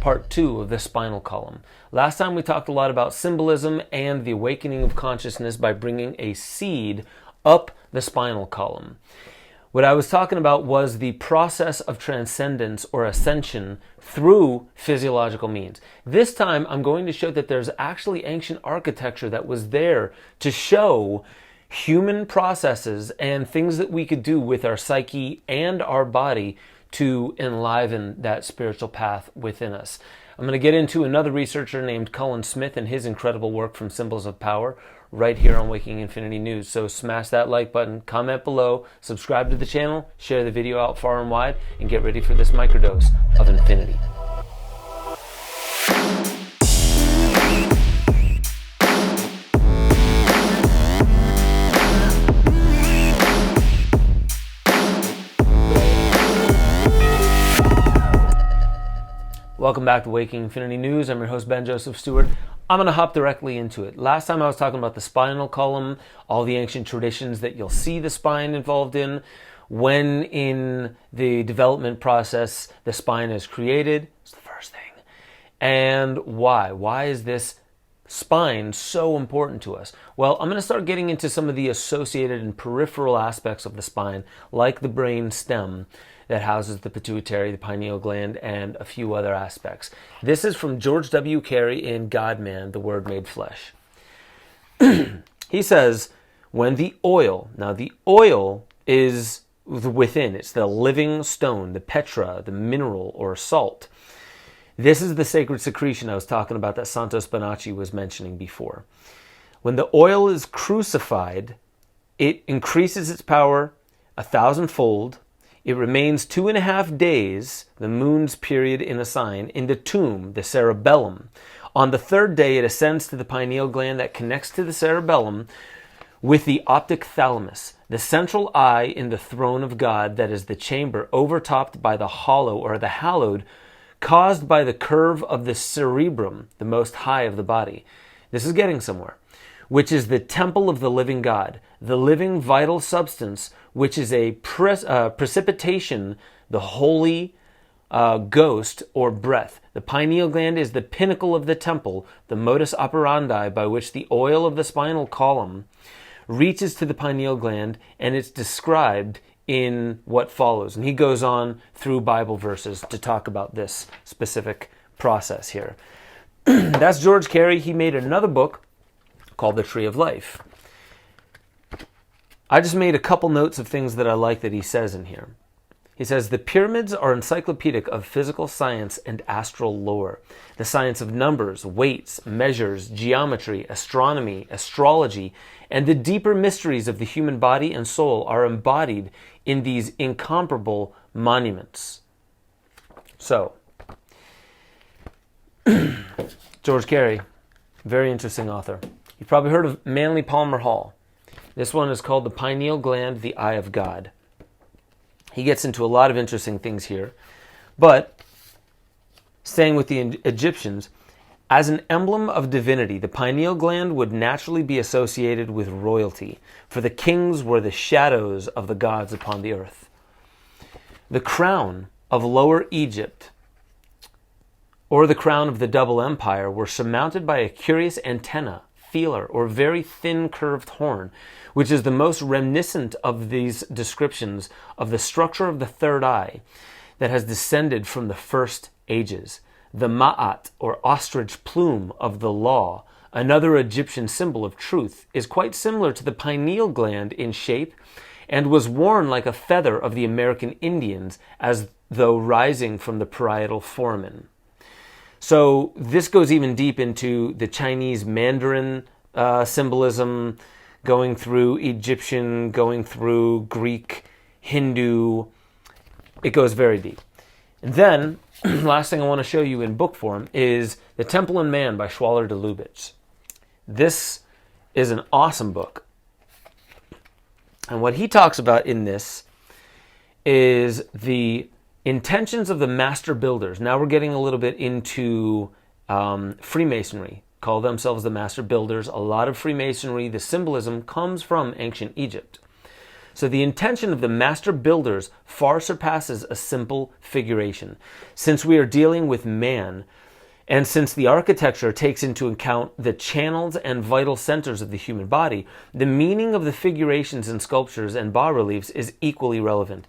part 2 of the spinal column. Last time we talked a lot about symbolism and the awakening of consciousness by bringing a seed up the spinal column. What I was talking about was the process of transcendence or ascension through physiological means. This time I'm going to show that there's actually ancient architecture that was there to show human processes and things that we could do with our psyche and our body to enliven that spiritual path within us. I'm going to get into another researcher named Cullen Smith and his incredible work from Symbols of Power right here on Waking Infinity News. So smash that like button, comment below, subscribe to the channel, share the video out far and wide, and get ready for this microdose of infinity. Welcome back to Waking Infinity News. I'm your host, Ben Joseph Stewart. I'm going to hop directly into it. Last time I was talking about the spinal column, all the ancient traditions that you'll see the spine involved in, when in the development process the spine is created. It's the first thing. And why? Why is this spine so important to us? Well, I'm going to start getting into some of the associated and peripheral aspects of the spine, like the brain stem that houses the pituitary, the pineal gland, and a few other aspects. This is from George W. Carey in God-Man, the Word Made Flesh. He says, when the oil, now the oil is within, it's the living stone, the petra, the mineral or salt. This is the sacred secretion I was talking about that Santo Spinaci was mentioning before. When the oil is crucified, it increases its power 1,000-fold. It remains 2.5 days, the moon's period in a sign, in the tomb, the cerebellum. On the third day, it ascends to the pineal gland that connects to the cerebellum with the optic thalamus, the central eye in the throne of God that is the chamber overtopped by the hollow or the hallowed, caused by the curve of the cerebrum, the most high of the body. This is getting somewhere. Which is the temple of the living God, the living vital substance, which is a precipitation, the holy ghost or breath. The pineal gland is the pinnacle of the temple, the modus operandi by which the oil of the spinal column reaches to the pineal gland, and it's described in what follows. And he goes on through Bible verses to talk about this specific process here. That's George Carey. He made another book called The Tree of Life. I just made a couple notes of things that I like that he says in here. He says, the pyramids are encyclopedic of physical science and astral lore. The science of numbers, weights, measures, geometry, astronomy, astrology, and the deeper mysteries of the human body and soul are embodied in these incomparable monuments. So, George Carey, very interesting author. You've probably heard of Manly Palmer Hall. This one is called The Pineal Gland, the Eye of God. He gets into a lot of interesting things here. But, staying with the Egyptians, as an emblem of divinity, the pineal gland would naturally be associated with royalty, for the kings were the shadows of the gods upon the earth. The crown of Lower Egypt, or the crown of the double empire, were surmounted by a curious antenna, feeler, or very thin curved horn, which is the most reminiscent of these descriptions of the structure of the third eye that has descended from the first ages. The ma'at, or ostrich plume of the law, another Egyptian symbol of truth, is quite similar to the pineal gland in shape and was worn like a feather of the American Indians as though rising from the parietal foramen. So this goes even deep into the Chinese Mandarin symbolism, going through Egyptian, going through Greek, Hindu. It goes very deep. And then, last thing I want to show you in book form is The Temple and Man by Schwaller de Lubitsch. This is an awesome book. And what he talks about in this is the intentions of the master builders. Now we're getting a little bit into Freemasonry. Call themselves the master builders. A lot of Freemasonry, the symbolism comes from ancient Egypt. So the intention of the master builders far surpasses a simple figuration. Since we are dealing with man, and since the architecture takes into account the channels and vital centers of the human body, the meaning of the figurations in sculptures and bas-reliefs is equally relevant.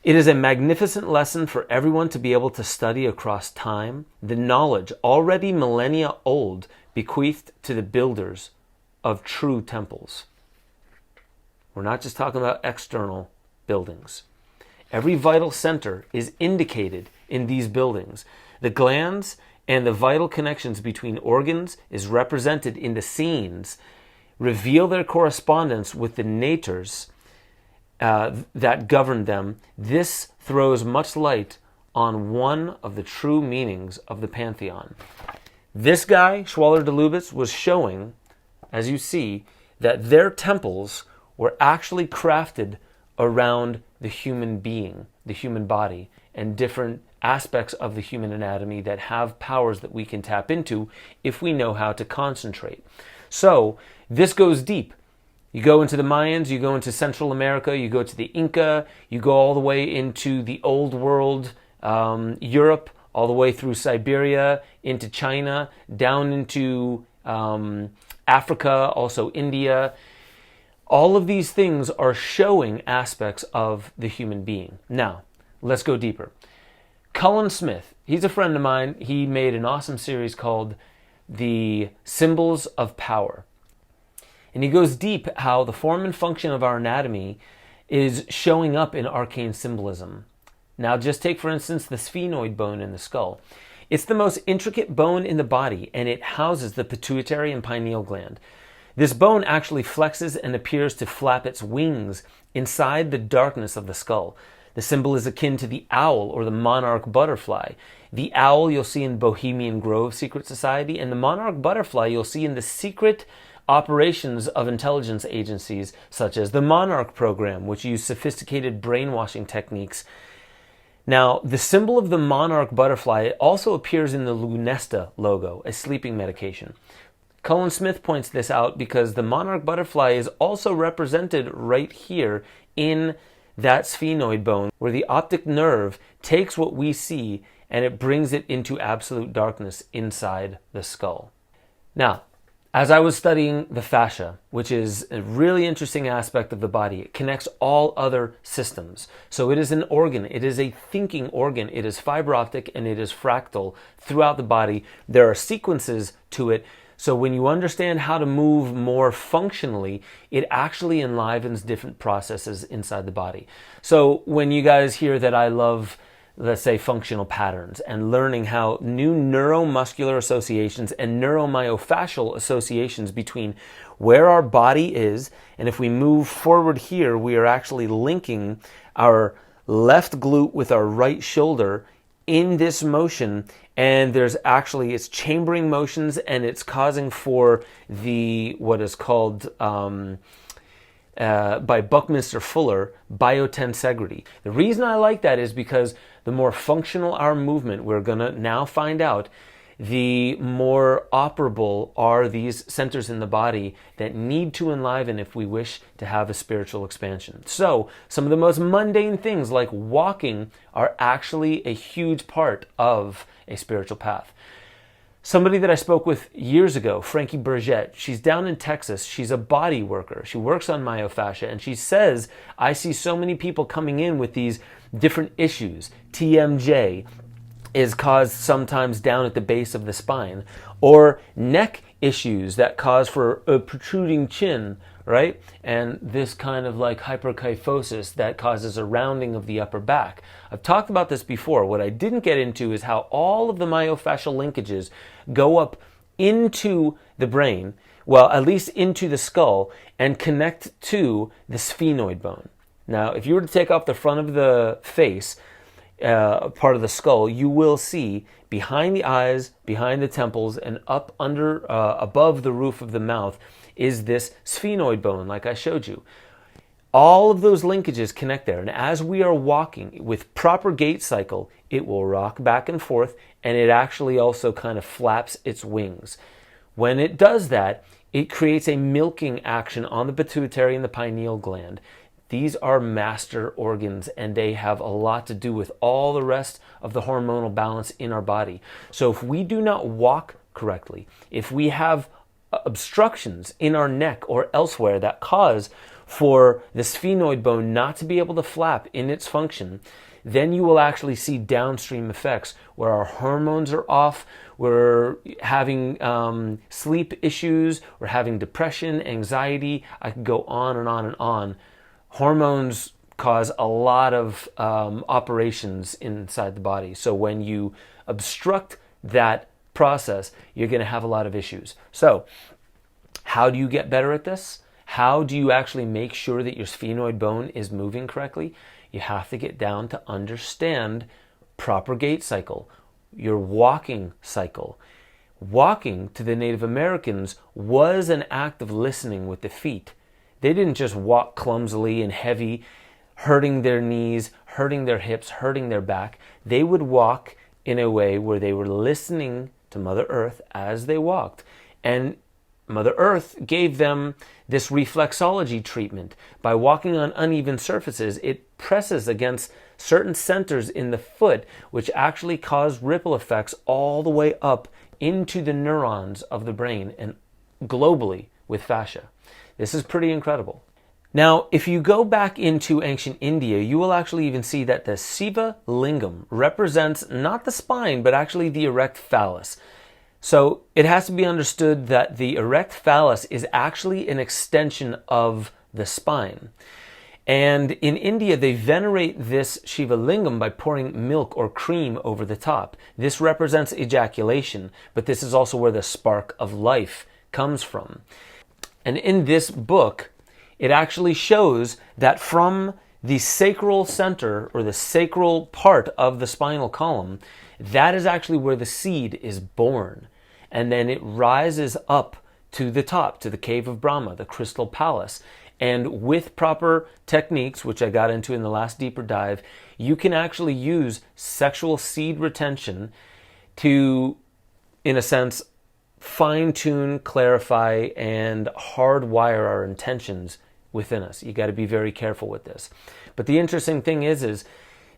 It is a magnificent lesson for everyone to be able to study across time the knowledge already millennia old bequeathed to the builders of true temples. We're not just talking about external buildings. Every vital center is indicated in these buildings. The glands and the vital connections between organs is represented in the scenes, reveal their correspondence with the natures that govern them. This throws much light on one of the true meanings of the pantheon. This guy, Schwaller de Lubitz, was showing, as you see, that their temples were actually crafted around the human being, the human body, and different aspects of the human anatomy that have powers that we can tap into if we know how to concentrate. So this goes deep. You go into the Mayans, you go into Central America, you go to the Inca, you go all the way into the Old World, Europe, all the way through Siberia, into China, down into Africa, also India. All of these things are showing aspects of the human being. Now, let's go deeper. Cullen Smith, he's a friend of mine. He made an awesome series called The Symbols of Power. And he goes deep how the form and function of our anatomy is showing up in arcane symbolism. Now just take, for instance, the sphenoid bone in the skull. It's the most intricate bone in the body, and it houses the pituitary and pineal gland. This bone actually flexes and appears to flap its wings inside the darkness of the skull. The symbol is akin to the owl or the monarch butterfly. The owl you'll see in Bohemian Grove Secret Society, and the monarch butterfly you'll see in the secret operations of intelligence agencies such as the Monarch program, which use sophisticated brainwashing techniques. Now, the symbol of the monarch butterfly also appears in the Lunesta logo, a sleeping medication. Cullen Smith points this out because the monarch butterfly is also represented right here in that sphenoid bone, where the optic nerve takes what we see and it brings it into absolute darkness inside the skull. Now, as I was studying the fascia, which is a really interesting aspect of the body, it connects all other systems. So it is an organ, it is a thinking organ, it is fiber optic, and it is fractal throughout the body. There are sequences to it. So when you understand how to move more functionally, it actually enlivens different processes inside the body. So when you guys hear that I love, let's say, functional patterns and learning how new neuromuscular associations and neuromyofascial associations between where our body is, and if we move forward here, we are actually linking our left glute with our right shoulder in this motion, and there's actually, it's chambering motions, and it's causing for the, what is called, by Buckminster Fuller, biotensegrity. The reason I like that is because the more functional our movement, we're going to now find out, the more operable are these centers in the body that need to enliven if we wish to have a spiritual expansion. So some of the most mundane things like walking are actually a huge part of a spiritual path. Somebody that I spoke with years ago, Frankie Burgett, she's down in Texas. She's a body worker. She works on myofascia, and she says, I see so many people coming in with these different issues. TMJ is caused sometimes down at the base of the spine, or neck issues that cause for a protruding chin, right? And this kind of like hyperkyphosis that causes a rounding of the upper back. I've talked about this before. What I didn't get into is how all of the myofascial linkages go up into the brain, well, at least into the skull, and connect to the sphenoid bone. Now, if you were to take off the front of the face, part of the skull, you will see behind the eyes, behind the temples, and up under, above the roof of the mouth is this sphenoid bone, like I showed you. All of those linkages connect there, and as we are walking with proper gait cycle, it will rock back and forth, and it actually also kind of flaps its wings. When it does that, it creates a milking action on the pituitary and the pineal gland. These are master organs, and they have a lot to do with all the rest of the hormonal balance in our body. So if we do not walk correctly, if we have obstructions in our neck or elsewhere that cause for the sphenoid bone not to be able to flap in its function, then you will actually see downstream effects where our hormones are off, we're having sleep issues, we're having depression, anxiety. I could go on and on and on. Hormones cause a lot of operations inside the body. So when you obstruct that process, you're going to have a lot of issues. So how do you get better at this? How do you actually make sure that your sphenoid bone is moving correctly? You have to get down to understand proper gait cycle, your walking cycle. Walking, to the Native Americans, was an act of listening with the feet. They didn't just walk clumsily and heavy, hurting their knees, hurting their hips, hurting their back. They would walk in a way where they were listening to Mother Earth as they walked. And Mother Earth gave them this reflexology treatment. By walking on uneven surfaces, it presses against certain centers in the foot, which actually cause ripple effects all the way up into the neurons of the brain and globally with fascia. This is pretty incredible. Now, if you go back into ancient India, you will actually even see that the Shiva lingam represents not the spine, but actually the erect phallus. So it has to be understood that the erect phallus is actually an extension of the spine. And in India, they venerate this Shiva lingam by pouring milk or cream over the top. This represents ejaculation, but this is also where the spark of life comes from. And in this book, it actually shows that from the sacral center, or the sacral part of the spinal column, that is actually where the seed is born. And then it rises up to the top, to the cave of Brahma, the crystal palace. And with proper techniques, which I got into in the last deeper dive, you can actually use sexual seed retention to, in a sense, fine-tune, clarify, and hardwire our intentions within us. You got to be very careful with this. But the interesting thing is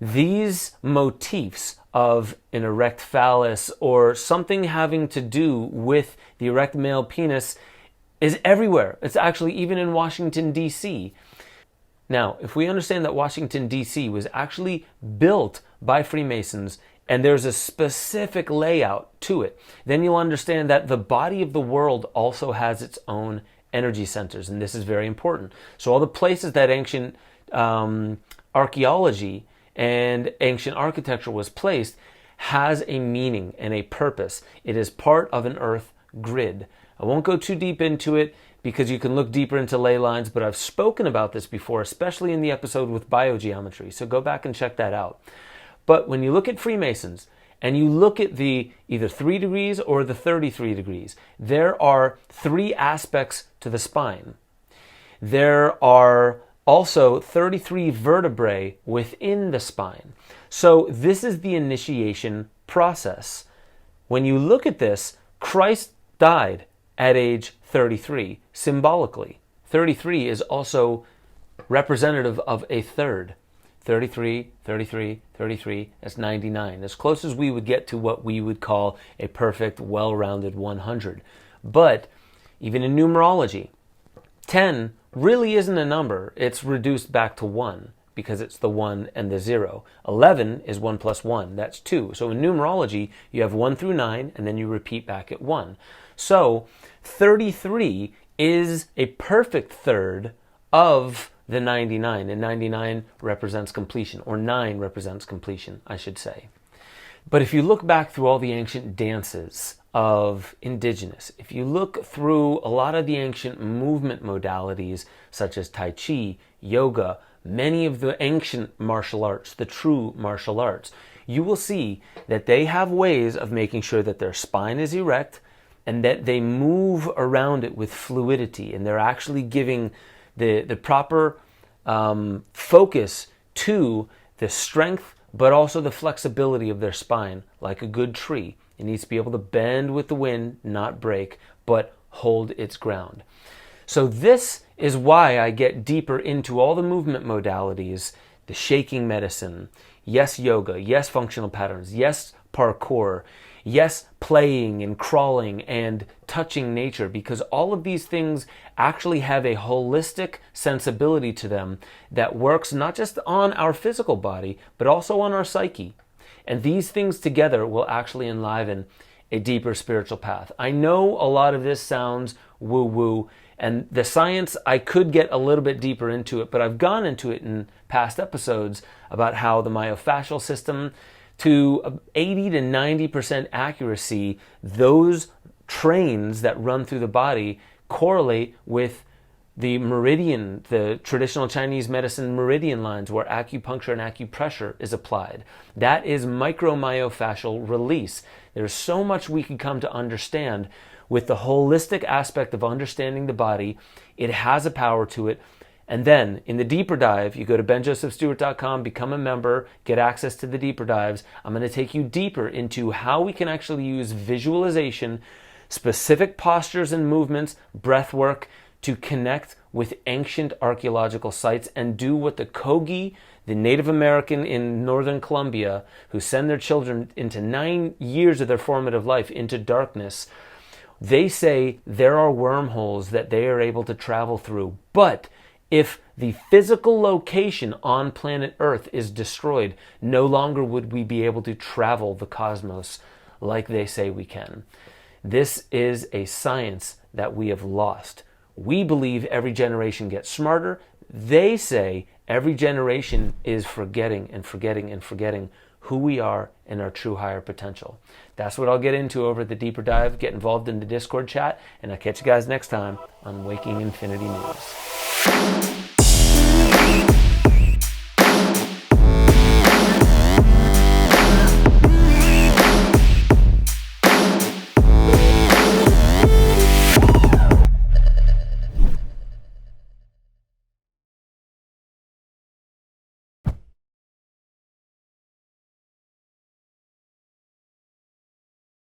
these motifs of an erect phallus or something having to do with the erect male penis is everywhere. It's actually even in Washington, D.C. Now, if we understand that Washington, D.C. was actually built by Freemasons and there's a specific layout to it, then you'll understand that the body of the world also has its own energy centers, and this is very important. So all the places that ancient archaeology and ancient architecture was placed has a meaning and a purpose. It is part of an earth grid. I won't go too deep into it because you can look deeper into ley lines, but I've spoken about this before, especially in the episode with biogeometry, so go back and check that out. But when you look at Freemasons and you look at the either 3 degrees or the 33 degrees, there are 3 aspects to the spine. There are also 33 vertebrae within the spine. So this is the initiation process. When you look at this, Christ died at age 33, symbolically. 33 is also representative of a third. 33, 33, 33, that's 99. As close as we would get to what we would call a perfect, well-rounded 100. But even in numerology, 10 really isn't a number. It's reduced back to 1 because it's the 1 and the 0. 11 is 1 plus 1. That's 2. So in numerology, you have 1 through 9, and then you repeat back at 1. So 33 is a perfect third of the 99, and 99 represents completion, or 9 represents completion, I should say. But if you look back through all the ancient dances of indigenous, if you look through a lot of the ancient movement modalities, such as Tai Chi, yoga, many of the ancient martial arts, the true martial arts, you will see that they have ways of making sure that their spine is erect and that they move around it with fluidity, and they're actually giving the proper focus to the strength, but also the flexibility of their spine, like a good tree. It needs to be able to bend with the wind, not break, but hold its ground. So this is why I get deeper into all the movement modalities, the shaking medicine, yes, yoga, yes, functional patterns, yes, parkour, yes, playing and crawling and touching nature, because all of these things actually have a holistic sensibility to them that works not just on our physical body, but also on our psyche. And these things together will actually enliven a deeper spiritual path. I know a lot of this sounds woo-woo, and the science, I could get a little bit deeper into it, but I've gone into it in past episodes about how the myofascial system, to 80 to 90% accuracy, those trains that run through the body correlate with the meridian, the traditional Chinese medicine meridian lines where acupuncture and acupressure is applied. That is micromyofascial release. There's so much we can come to understand with the holistic aspect of understanding the body. It has a power to it. And then in the deeper dive, you go to benjosephstewart.com, become a member, get access to the deeper dives. I'm going to take you deeper into how we can actually use visualization, specific postures and movements, breath work, to connect with ancient archaeological sites and do what the Kogi, the Native American in northern Colombia, who send their children into 9 years of their formative life into darkness, they say there are wormholes that they are able to travel through. But if the physical location on planet Earth is destroyed, no longer would we be able to travel the cosmos like they say we can. This is a science that we have lost. We believe every generation gets smarter. They say every generation is forgetting and forgetting and forgetting who we are and our true higher potential. That's what I'll get into over the deeper dive. Get involved in the Discord chat, and I'll catch you guys next time on Waking Infinity News.